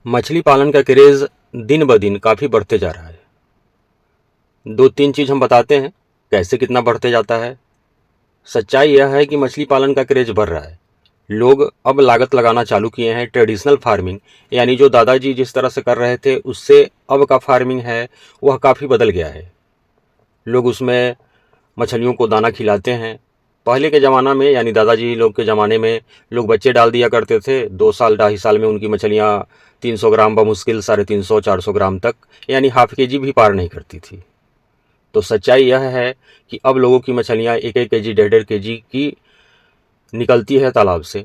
मछली पालन का क्रेज़ दिन ब दिन काफ़ी बढ़ते जा रहा है। 2-3 चीज़ हम बताते हैं, कैसे कितना बढ़ते जाता है। सच्चाई यह है कि मछली पालन का क्रेज़ बढ़ रहा है। लोग अब लागत लगाना चालू किए हैं। ट्रेडिशनल फार्मिंग यानी जो दादाजी जिस तरह से कर रहे थे, उससे अब का फार्मिंग है, वह काफ़ी बदल गया है। लोग उसमें मछलियों को दाना खिलाते हैं। पहले के ज़माना में यानी दादाजी लोग के ज़माने में लोग बच्चे डाल दिया करते थे। 2 साल 2.5 साल में उनकी मछलियाँ 300 ग्राम बमुश्किल 350-400 ग्राम तक यानी हाफ केजी भी पार नहीं करती थी। तो सच्चाई यह है कि अब लोगों की मछलियाँ 1-1 केजी 1.5-1.5 केजी की निकलती है तालाब से।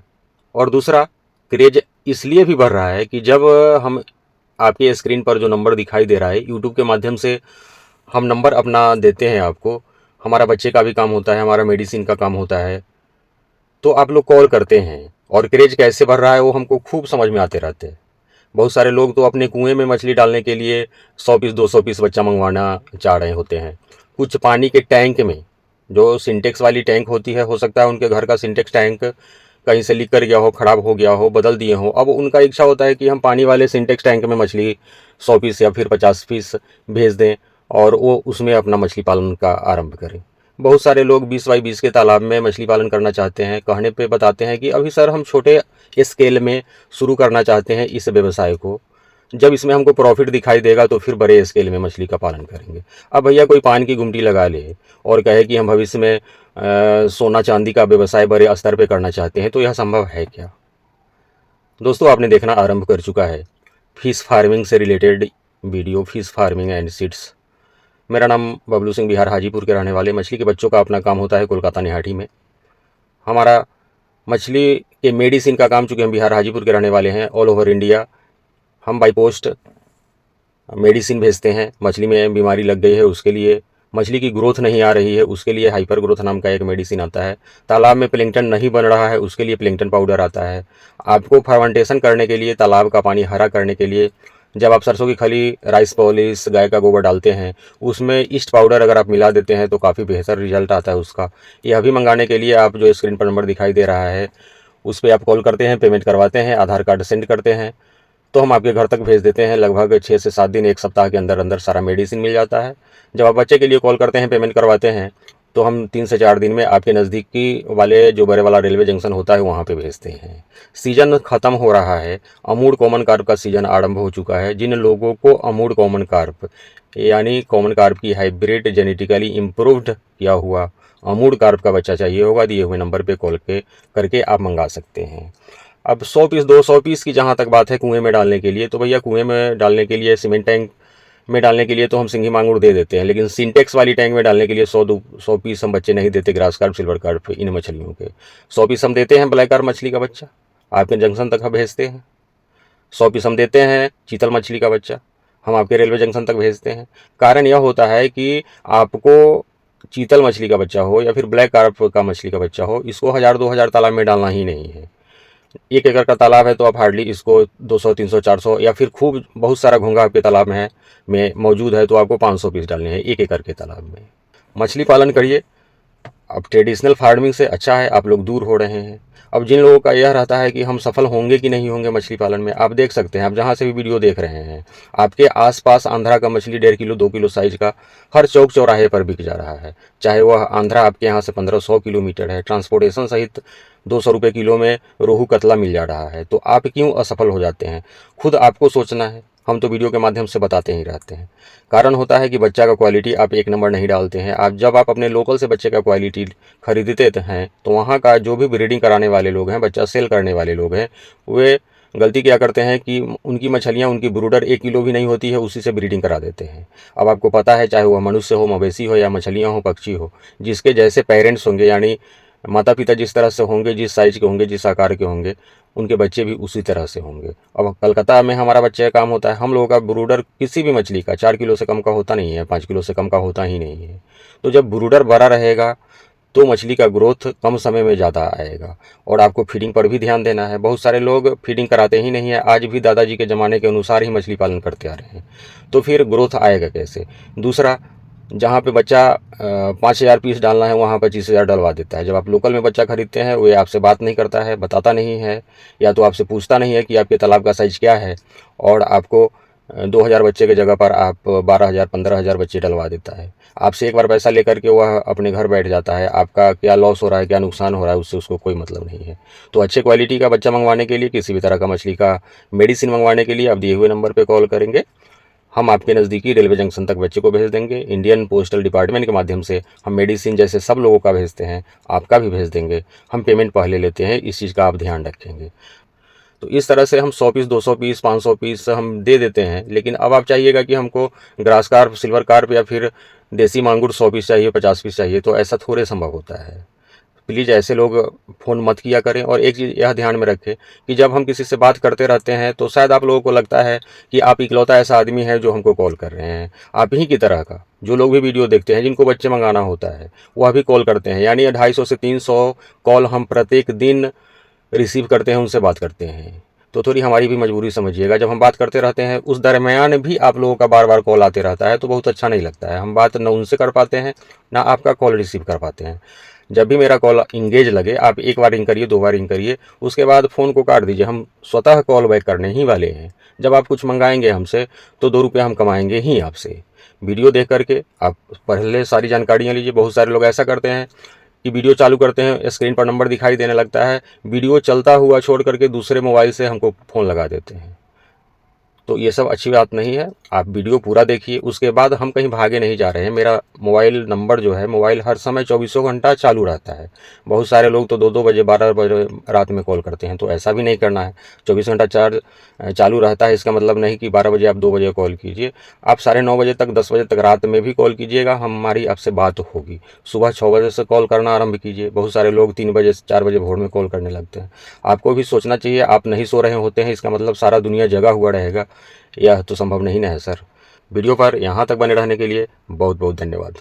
और दूसरा, क्रेज इसलिए भी बढ़ रहा है कि जब हम आपके स्क्रीन पर जो नंबर दिखाई दे रहा है, यूट्यूब के माध्यम से हम नंबर अपना देते हैं आपको। हमारा बच्चे का भी काम होता है, हमारा मेडिसिन का काम होता है, तो आप लोग कॉल करते हैं और क्रेज कैसे बढ़ रहा है वो हमको खूब समझ में आते रहते हैं। बहुत सारे लोग तो अपने कुएं में मछली डालने के लिए 100 पीस 200 पीस बच्चा मंगवाना चाह रहे होते हैं। कुछ पानी के टैंक में, जो सिंटेक्स वाली टैंक होती है, हो सकता है उनके घर का सिंटेक्स टैंक कहीं से लीक कर गया हो, ख़राब हो गया हो, बदल दिए हो। अब उनका इच्छा होता है कि हम पानी वाले सिंटेक्स टैंक में मछली 100 पीस या फिर 50 पीस भेज दें और वो उसमें अपना मछली पालन का आरंभ करें। बहुत सारे लोग 20 बाई 20 के तालाब में मछली पालन करना चाहते हैं। कहने पे बताते हैं कि अभी सर हम छोटे स्केल में शुरू करना चाहते हैं इस व्यवसाय को, जब इसमें हमको प्रॉफिट दिखाई देगा तो फिर बड़े स्केल में मछली का पालन करेंगे। अब भैया कोई पान की गुमटी लगा ले और कहे कि हम भविष्य में सोना चांदी का व्यवसाय बड़े स्तर पे करना चाहते हैं, तो यह संभव है क्या? दोस्तों, आपने देखना आरंभ कर चुका है फिश फार्मिंग से related video, fish farming and seeds. मेरा नाम बबलू सिंह, बिहार हाजीपुर के रहने वाले। मछली के बच्चों का अपना काम होता है कोलकाता निहाटी में। हमारा मछली के मेडिसिन का काम, चूँकि हम बिहार हाजीपुर के रहने वाले हैं, ऑल ओवर इंडिया हम बाई पोस्ट मेडिसिन भेजते हैं। मछली में बीमारी लग गई है उसके लिए, मछली की ग्रोथ नहीं आ रही है उसके लिए हाइपर ग्रोथ नाम का एक मेडिसिन आता है। तालाब में प्लैंकटन नहीं बन रहा है उसके लिए प्लैंकटन पाउडर आता है। आपको फर्मेंटेशन करने के लिए, तालाब का पानी हरा करने के लिए, जब आप सरसों की खली, राइस पॉलिश, गाय का गोबर डालते हैं, उसमें ईस्ट पाउडर अगर आप मिला देते हैं तो काफ़ी बेहतर रिजल्ट आता है उसका। यह भी मंगाने के लिए आप जो स्क्रीन पर नंबर दिखाई दे रहा है उस पर आप कॉल करते हैं, पेमेंट करवाते हैं, आधार कार्ड सेंड करते हैं, तो हम आपके घर तक भेज देते हैं। लगभग 6 से 7 दिन, 1 सप्ताह के अंदर अंदर सारा मेडिसिन मिल जाता है। जब आप बच्चे के लिए कॉल करते हैं, पेमेंट करवाते हैं, तो हम 3 से 4 दिन में आपके नज़दीकी वाले जो बड़े वाला रेलवे जंक्शन होता है वहाँ पे भेजते हैं। सीज़न ख़त्म हो रहा है, अमूड कॉमन कार्प का सीज़न आरंभ हो चुका है। जिन लोगों को अमूड कॉमन कार्प यानी कॉमन कार्प की हाइब्रिड जेनेटिकली इम्प्रूव्ड किया हुआ अमूड कार्प का बच्चा चाहिए होगा, दिए हुए नंबर पे कॉल करके आप मंगा सकते हैं। अब 100 पीस 200 पीस की जहाँ तक बात है कुएं में डालने के लिए, तो भैया कुएं में डालने के लिए, सीमेंट टैंक में डालने के लिए तो हम सिंघी मांगुर दे देते हैं, लेकिन सिंटेक्स वाली टैंक में डालने के लिए 100 पीस हम बच्चे नहीं देते। ग्रास कार्प, सिल्वर कार्प, इन मछलियों के 100 पीस हम देते हैं। ब्लैक कार्प मछली का बच्चा आपके जंक्शन तक हम भेजते हैं। 100 पीस हम देते हैं चीतल मछली का बच्चा, हम आपके रेलवे जंक्शन तक भेजते हैं। कारण यह होता है कि आपको चीतल मछली का बच्चा हो या फिर ब्लैक कार्प का मछली का बच्चा हो, इसको 1000-2000 तालाब में डालना ही नहीं है। 1 एकड़ का तालाब है तो आप हार्डली इसको 200-300-400 या फिर खूब बहुत सारा घोंघा आपके तालाब में मौजूद है तो आपको 500 पीस डालने हैं 1 एकड़ के तालाब में। मछली पालन करिए। अब ट्रेडिशनल फार्मिंग से अच्छा है आप लोग दूर हो रहे हैं। अब जिन लोगों का यह रहता है कि हम सफल होंगे कि नहीं होंगे मछली पालन में, आप देख सकते हैं, आप जहाँ से भी वीडियो देख रहे हैं, आपके आसपास आंध्रा का मछली 1.5 किलो 2 किलो साइज का हर चौक चौराहे पर बिक जा रहा है। चाहे वह आंध्रा आपके यहाँ से 1500 किलोमीटर है, ट्रांसपोर्टेशन सहित 200 रुपये किलो में रोहू कतला मिल जा रहा है, तो आप क्यों असफल हो जाते हैं? खुद आपको सोचना है। हम तो वीडियो के माध्यम से बताते ही रहते हैं। कारण होता है कि बच्चा का क्वालिटी आप 1 नंबर नहीं डालते हैं। आप जब आप अपने लोकल से बच्चे का क्वालिटी खरीदते हैं तो वहाँ का जो भी ब्रीडिंग कराने वाले लोग हैं, बच्चा सेल करने वाले लोग हैं, वे गलती क्या करते हैं कि उनकी मछलियाँ, उनकी ब्रूडर 1 किलो भी नहीं होती है, उसी से ब्रीडिंग करा देते हैं। अब आपको पता है, चाहे वह मनुष्य हो, मवेशी हो या मछलियाँ हो, पक्षी हो, जिसके जैसे पेरेंट्स होंगे यानी माता पिता जिस तरह से होंगे, जिस साइज के होंगे, जिस आकार के होंगे, उनके बच्चे भी उसी तरह से होंगे। अब कलकत्ता में हमारा बच्चे का काम होता है, हम लोगों का ब्रूडर किसी भी मछली का 4 किलो से कम का होता नहीं है, 5 किलो से कम का होता ही नहीं है। तो जब ब्रूडर बड़ा रहेगा तो मछली का ग्रोथ कम समय में ज़्यादा आएगा। और आपको फीडिंग पर भी ध्यान देना है। बहुत सारे लोग फीडिंग कराते ही नहीं है, आज भी दादाजी के ज़माने के अनुसार ही मछली पालन करते आ रहे हैं, तो फिर ग्रोथ आएगा कैसे? दूसरा, जहाँ पे बच्चा 5,000 पीस डालना है वहाँ 25,000 डलवा देता है। जब आप लोकल में बच्चा खरीदते हैं, वो आपसे बात नहीं करता है, बताता नहीं है, या तो आपसे पूछता नहीं है कि आपके तालाब का साइज़ क्या है, और आपको 2,000 बच्चे की जगह पर आप 12,000 15,000 बच्चे डलवा देता है। आपसे एक बार पैसा लेकर के वह अपने घर बैठ जाता है। आपका क्या लॉस हो रहा है, क्या नुकसान हो रहा है, उससे उसको कोई मतलब नहीं है। तो अच्छे क्वालिटी का बच्चा मंगवाने के लिए, किसी भी तरह का मछली का मेडिसिन मंगवाने के लिए आप दिए हुए नंबर पर कॉल करेंगे। हम आपके नज़दीकी रेलवे जंक्शन तक बच्चे को भेज देंगे। इंडियन पोस्टल डिपार्टमेंट के माध्यम से हम मेडिसिन जैसे सब लोगों का भेजते हैं, आपका भी भेज देंगे। हम पेमेंट पहले लेते हैं, इस चीज़ का आप ध्यान रखेंगे। तो इस तरह से हम 100 पीस, 200 पीस, 500 पीस हम दे देते हैं। लेकिन अब आप चाहिएगा कि हमको ग्रास कार्प, सिल्वर कार्प या फिर देसी मांगुर 100 पीस चाहिए, 50 पीस चाहिए, तो ऐसा थोड़े संभव होता है। प्लीज़ ऐसे लोग फ़ोन मत किया करें। और एक चीज़ यह ध्यान में रखें कि जब हम किसी से बात करते रहते हैं तो शायद आप लोगों को लगता है कि आप इकलौता ऐसा आदमी है जो हमको कॉल कर रहे हैं। आप ही की तरह का जो लोग भी वीडियो देखते हैं, जिनको बच्चे मंगाना होता है, वह भी कॉल करते हैं। यानी 250 से 300 कॉल हम प्रत्येक दिन रिसीव करते हैं, उनसे बात करते हैं। तो थोड़ी हमारी भी मजबूरी समझिएगा। जब हम बात करते रहते हैं, उस दरमियान भी आप लोगों का बार बार कॉल आते रहता है, तो बहुत अच्छा नहीं लगता है। हम बात ना उनसे कर पाते हैं, ना आपका कॉल रिसीव कर पाते हैं। जब भी मेरा कॉल इंगेज लगे, आप एक बार रिंग करिए, 2 बार रिंग करिए, उसके बाद फ़ोन को काट दीजिए। हम स्वतः कॉल बैक करने ही वाले हैं। जब आप कुछ मंगाएंगे हमसे, तो 2 रुपये हम कमाएंगे ही आपसे। वीडियो देख करके आप पहले सारी जानकारियाँ लीजिए। बहुत सारे लोग ऐसा करते हैं कि वीडियो चालू करते हैं, स्क्रीन पर नंबर दिखाई देने लगता है, वीडियो चलता हुआ छोड़ करके दूसरे मोबाइल से हमको फ़ोन लगा देते हैं। तो ये सब अच्छी बात नहीं है। आप वीडियो पूरा देखिए, उसके बाद हम कहीं भागे नहीं जा रहे हैं। मेरा मोबाइल नंबर जो है, मोबाइल हर समय 24 घंटा चालू रहता है। बहुत सारे लोग तो 2-2 बजे, 12 बजे रात में कॉल करते हैं, तो ऐसा भी नहीं करना है। 24 घंटा चार्ज चालू रहता है, इसका मतलब नहीं कि 12 बजे आप 2 बजे कॉल कीजिए। आप 9:30 बजे तक, 10 बजे तक रात में भी कॉल कीजिएगा, हमारी आपसे बात होगी। सुबह 6 बजे से कॉल करना आरंभ कीजिए। बहुत सारे लोग 3 बजे से 4 बजे भोर में कॉल करने लगते हैं। आपको भी सोचना चाहिए। आप नहीं सो रहे होते हैं, इसका मतलब सारा दुनिया जगा हुआ रहेगा, यह तो संभव नहीं ना है सर। वीडियो पर यहाँ तक बने रहने के लिए बहुत बहुत धन्यवाद।